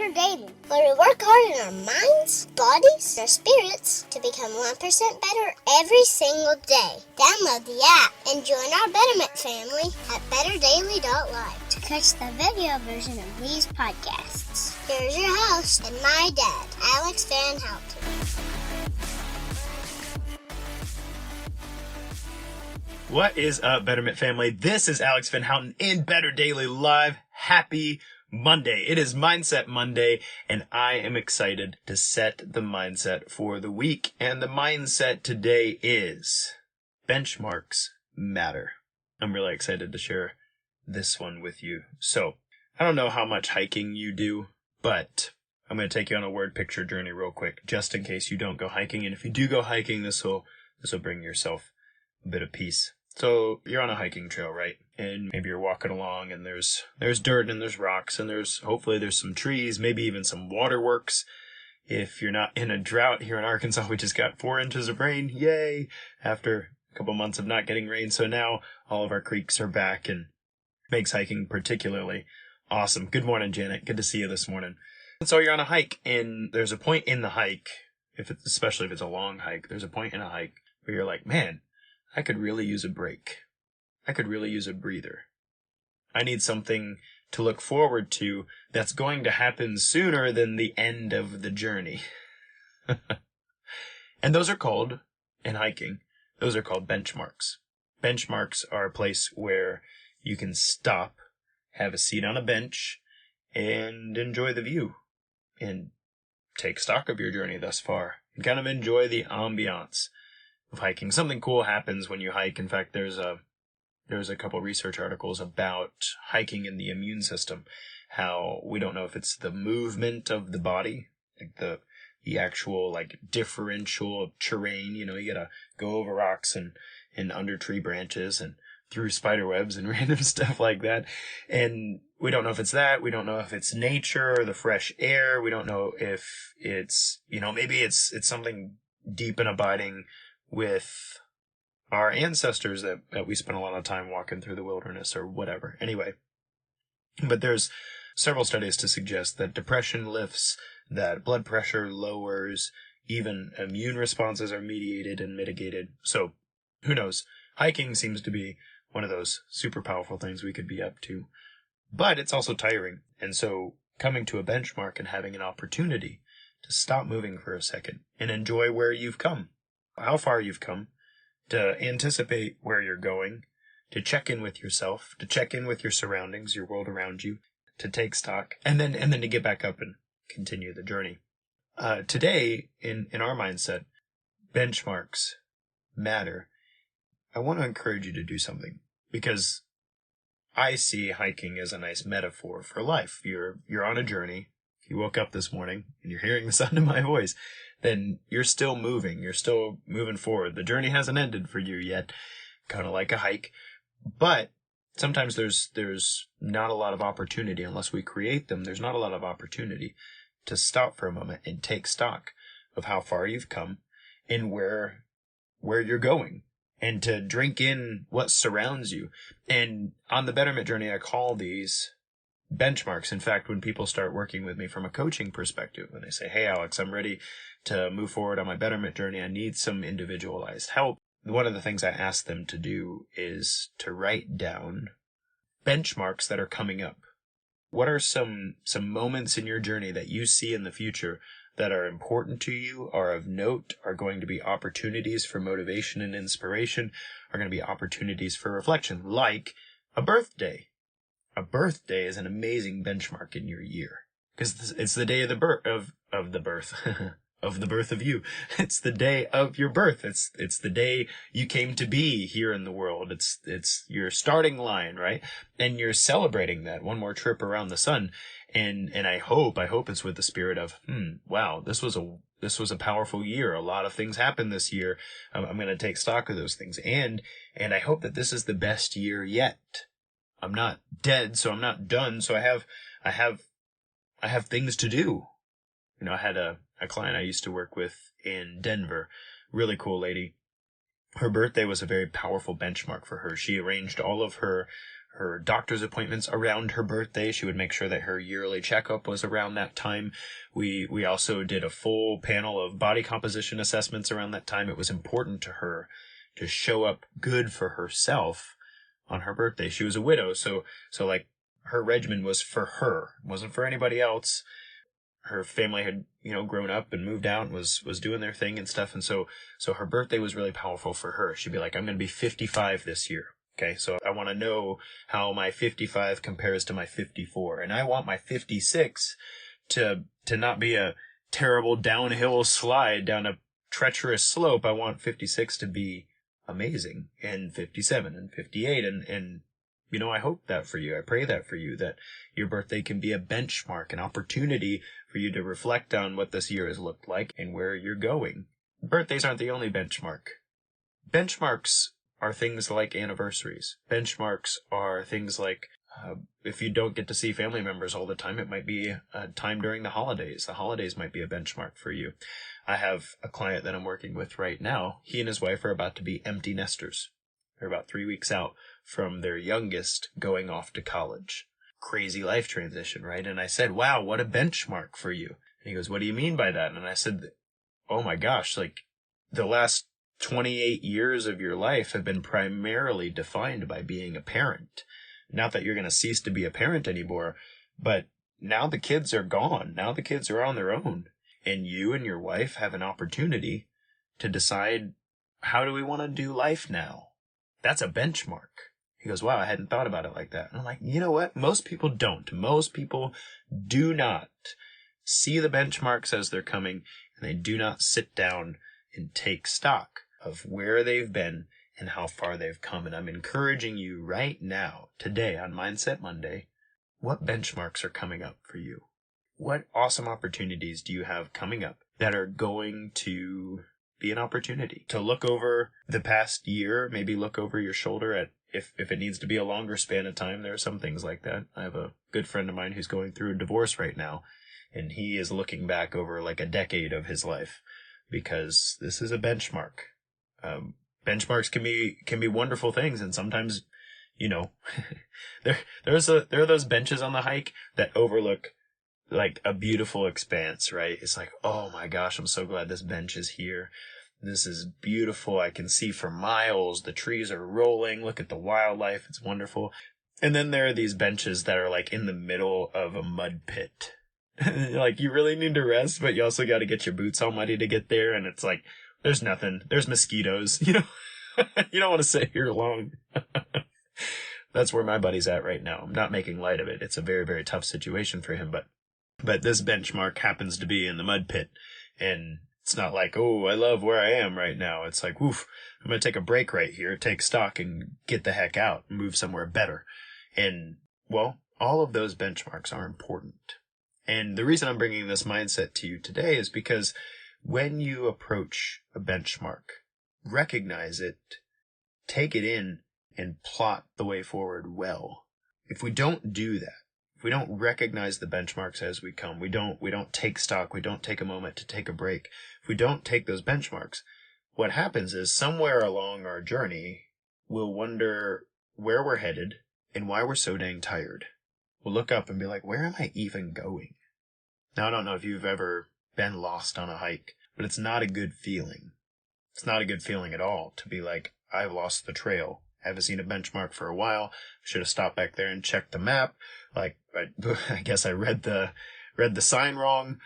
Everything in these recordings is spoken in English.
Better Daily, where we work hard in our minds, bodies, and our spirits to become 1% better every single day. Download the app and join our Betterment family at betterdaily.live to catch the video version of these podcasts. Here's your host and my dad, Alex Van Houten. What is up, Betterment family? This is Alex Van Houten in Better Daily Live. Happy Monday. It is Mindset Monday, and I am excited to set the mindset for the week. And the mindset today is benchmarks matter. I'm really excited to share this one with you. So, I don't know how much hiking you do, but I'm going to take you on a word picture journey real quick, just in case you don't go hiking. And if you do go hiking, this will bring yourself a bit of peace. So you're on a hiking trail, right? And maybe you're walking along and there's dirt and there's rocks and hopefully there's some trees, maybe even some waterworks. If you're not in a drought here in Arkansas, we just got 4 inches of rain. Yay! After a couple months of not getting rain. So now all of our creeks are back and makes hiking particularly awesome. Good morning, Janet. Good to see you this morning. And so you're on a hike and there's a point in the hike, especially if it's a long hike, there's a point in a hike where you're like, man, I could really use a break. I could really use a breather. I need something to look forward to that's going to happen sooner than the end of the journey. And those are called, in hiking, those are called benchmarks. Benchmarks are a place where you can stop, have a seat on a bench, and enjoy the view. And take stock of your journey thus far. And kind of enjoy the ambiance of hiking. Something cool happens when you hike. In fact, there's a couple research articles about hiking in the immune system. How we don't know if it's the movement of the body, like the actual like differential terrain. You gotta go over rocks and under tree branches and through spider webs and random stuff like that. And we don't know if it's that. We don't know if it's nature or the fresh air. We don't know if it's, maybe it's something deep and abiding with our ancestors that we spent a lot of time walking through the wilderness or whatever. Anyway, but there's several studies to suggest that depression lifts, that blood pressure lowers, even immune responses are mediated and mitigated. So who knows? Hiking seems to be one of those super powerful things we could be up to, but it's also tiring. And so coming to a benchmark and having an opportunity to stop moving for a second and enjoy where you've come, how far you've come, to anticipate where you're going, to check in with yourself, to check in with your surroundings, your world around you, to take stock, and then to get back up and continue the journey. Today, in our mindset, benchmarks matter. I want to encourage you to do something, because I see hiking as a nice metaphor for life. You're on a journey. If you woke up this morning and you're hearing the sound of my voice, then you're still moving. You're still moving forward. The journey hasn't ended for you yet, kind of like a hike. But sometimes there's not a lot of opportunity unless we create them. There's not a lot of opportunity to stop for a moment and take stock of how far you've come and where you're going, and to drink in what surrounds you. And on the Betterment journey, I call these benchmarks. In fact, when people start working with me from a coaching perspective, when they say, hey, Alex, I'm ready to move forward on my betterment journey, I need some individualized help. One of the things I ask them to do is to write down benchmarks that are coming up. What are some moments in your journey that you see in the future that are important to you, are of note, are going to be opportunities for motivation and inspiration, are going to be opportunities for reflection, like a birthday. A birthday is an amazing benchmark in your year, because it's the day of the birth of the birth of the birth of you. It's the day of your birth. It's the day you came to be here in the world. It's your starting line, right? And you're celebrating that one more trip around the sun. And I hope it's with the spirit of, wow, this was a powerful year. A lot of things happened this year. I'm going to take stock of those things. And I hope that this is the best year yet. I'm not dead, so I'm not done. So I have things to do. I had a client I used to work with in Denver, really cool lady. Her birthday was a very powerful benchmark for her. She arranged all of her her doctor's appointments around her birthday. She would make sure that her yearly checkup was around that time. We also did a full panel of body composition assessments around that time. It was important to her to show up good for herself on her birthday. She was a widow, so like her regimen was for her. It wasn't for anybody else. Her family had, grown up and moved out and was doing their thing and stuff. And so her birthday was really powerful for her. She'd be like, I'm going to be 55 this year. Okay. So I want to know how my 55 compares to my 54. And I want my 56 to not be a terrible downhill slide down a treacherous slope. I want 56 to be amazing, and 57 and 58. And I hope that for you. I pray that for you, that your birthday can be a benchmark, an opportunity for you to reflect on what this year has looked like and where you're going. Birthdays aren't the only benchmark. Benchmarks are things like anniversaries. Benchmarks are things like, if you don't get to see family members all the time, it might be a time during the holidays. The holidays might be a benchmark for you. I have a client that I'm working with right now. He and his wife are about to be empty nesters. They're about 3 weeks out from their youngest going off to college. Crazy life transition, right? And I said, wow, what a benchmark for you. And he goes, what do you mean by that? And I said, oh my gosh, like the last 28 years of your life have been primarily defined by being a parent. Not that you're going to cease to be a parent anymore, but now the kids are gone. Now the kids are on their own. And you and your wife have an opportunity to decide, how do we want to do life now? That's a benchmark. He goes, wow, I hadn't thought about it like that. And I'm like, you know what? Most people don't. Most people do not see the benchmarks as they're coming, and they do not sit down and take stock of where they've been and how far they've come. And I'm encouraging you right now, today on Mindset Monday, what benchmarks are coming up for you? What awesome opportunities do you have coming up that are going to be an opportunity to look over the past year, maybe look over your shoulder at if it needs to be a longer span of time. There are some things like that. I have a good friend of mine who's going through a divorce right now, and he is looking back over like a decade of his life, because this is a benchmark. Benchmarks can be wonderful things, and sometimes, there are those benches on the hike that overlook like a beautiful expanse, right? It's like, oh my gosh, I'm so glad this bench is here. This is beautiful. I can see for miles. The trees are rolling. Look at the wildlife. It's wonderful. And then there are these benches that are like in the middle of a mud pit. Like you really need to rest, but you also got to get your boots all muddy to get there. And it's like, there's nothing. There's mosquitoes, you don't want to sit here long. That's where my buddy's at right now. I'm not making light of it. It's a very, very tough situation for him, but this benchmark happens to be in the mud pit, and it's not like, oh, I love where I am right now. It's like, woof, I'm going to take a break right here, take stock, and get the heck out, and move somewhere better. And, well, all of those benchmarks are important. And the reason I'm bringing this mindset to you today is because when you approach a benchmark, recognize it, take it in, and plot the way forward well. If we don't do that, if we don't recognize the benchmarks as we come, we don't take stock, we don't take a moment to take a break. If we don't take those benchmarks, what happens is somewhere along our journey, we'll wonder where we're headed and why we're so dang tired. We'll look up and be like, where am I even going? Now, I don't know if you've ever been lost on a hike, but it's not a good feeling. It's not a good feeling at all to be like, I've lost the trail. I haven't seen a benchmark for a while. Should have stopped back there and checked the map. Like, I guess I read the sign wrong.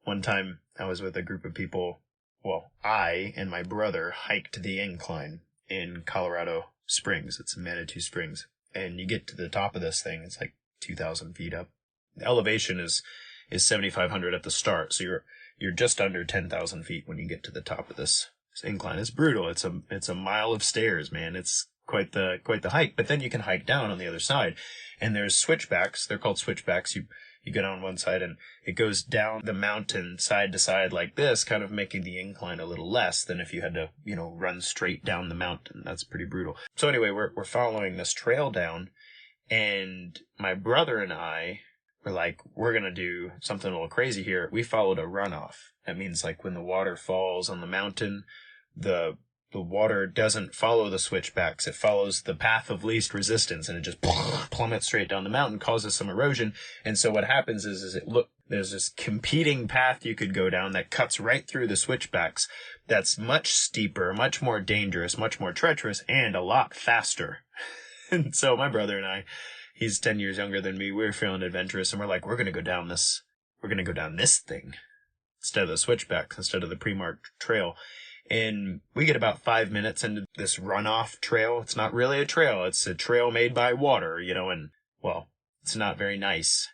One time I was with a group of people. Well, I and my brother hiked the incline in Colorado Springs. It's in Manitou Springs. And you get to the top of this thing. It's like 2,000 feet up. The elevation is 7,500 at the start. So you're just under 10,000 feet when you get to the top of this incline. It's brutal. It's a mile of stairs, man. It's quite the hike. But then you can hike down on the other side, and there's switchbacks. They're called switchbacks. You get on one side and it goes down the mountain side to side like this, kind of making the incline a little less than if you had to, run straight down the mountain. That's pretty brutal. So anyway, we're following this trail down, and my brother and I were like, we're going to do something a little crazy here. We followed a runoff. That means like when the water falls on the mountain, the the water doesn't follow the switchbacks. It follows the path of least resistance, and it just plummets straight down the mountain, causes some erosion. And so what happens is there's this competing path you could go down that cuts right through the switchbacks. That's much steeper, much more dangerous, much more treacherous, and a lot faster. And so my brother and I, he's 10 years younger than me, we were feeling adventurous, and we're like, we're going to go down this thing instead of the switchbacks, instead of the pre-marked trail. And we get about 5 minutes into this runoff trail. It's not really a trail. It's a trail made by water, and, well, it's not very nice.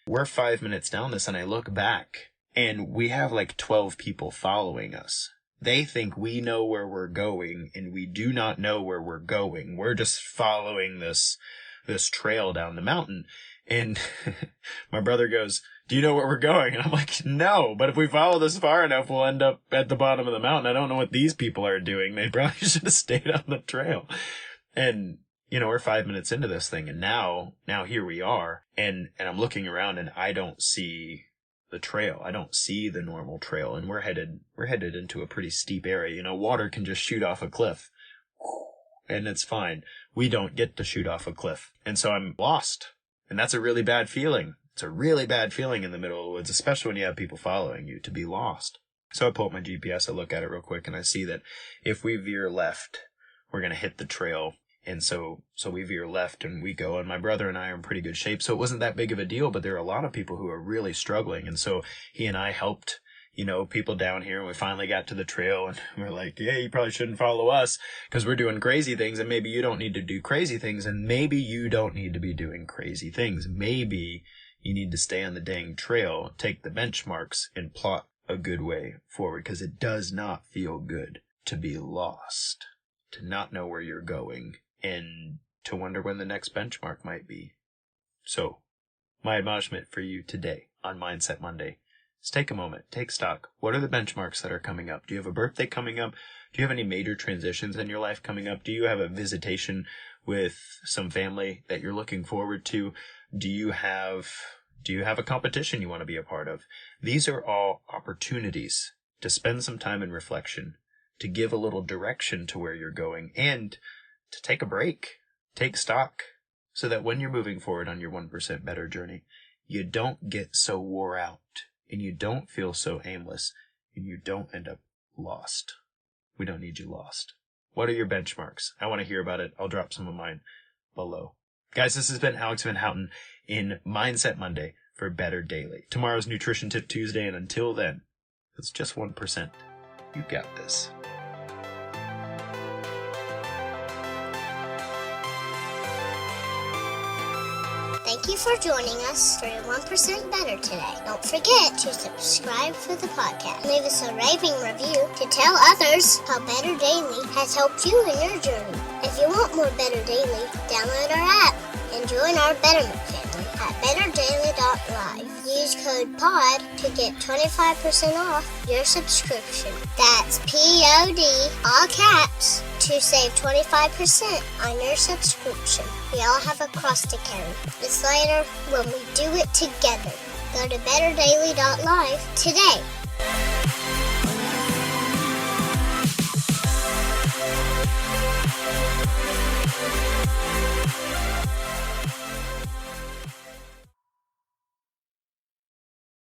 We're 5 minutes down this, and I look back, and we have like 12 people following us. They think we know where we're going, and we do not know where we're going. We're just following this trail down the mountain. And my brother goes, "Do you know where we're going?" And I'm like, "No, but if we follow this far enough, we'll end up at the bottom of the mountain. I don't know what these people are doing. They probably should have stayed on the trail." And, we're 5 minutes into this thing, and now here we are. And I'm looking around, and I don't see the trail. I don't see the normal trail, and we're headed into a pretty steep area. Water can just shoot off a cliff, and it's fine. We don't get to shoot off a cliff. And so I'm lost. And that's a really bad feeling. It's a really bad feeling in the middle of the woods, especially when you have people following you, to be lost. So I pull up my GPS, I look at it real quick, and I see that if we veer left, we're going to hit the trail. And so we veer left and we go, and my brother and I are in pretty good shape. So it wasn't that big of a deal, but there are a lot of people who are really struggling. And so he and I helped, people down here, and we finally got to the trail, and we're like, "Yeah, you probably shouldn't follow us because we're doing crazy things, and maybe you don't need to do crazy things, and maybe you don't need to be doing crazy things. Maybe you need to stay on the dang trail, take the benchmarks, and plot a good way forward, because it does not feel good to be lost, to not know where you're going, and to wonder when the next benchmark might be." So, my admonishment for you today on Mindset Monday is take a moment, take stock. What are the benchmarks that are coming up? Do you have a birthday coming up? Do you have any major transitions in your life coming up? Do you have a visitation with some family that you're looking forward to? Do you have a competition you want to be a part of? These are all opportunities to spend some time in reflection, to give a little direction to where you're going, and to take a break, take stock, so that when you're moving forward on your 1% better journey, you don't get so wore out, and you don't feel so aimless, and you don't end up lost. We don't need you lost. What are your benchmarks? I want to hear about it. I'll drop some of mine below. Guys, this has been Alex Van Houten in Mindset Monday for Better Daily. Tomorrow's Nutrition Tip Tuesday, and until then, it's just 1%. You got this. Thank you for joining us for your 1% Better today. Don't forget to subscribe for the podcast. Leave us a raving review to tell others how Better Daily has helped you in your journey. If you want more Better Daily, download our app and join our Betterment family at betterdaily.live. Use code POD to get 25% off your subscription. That's POD, all caps, to save 25% on your subscription. We all have a cross to carry. It's lighter when we do it together. Go to betterdaily.live today.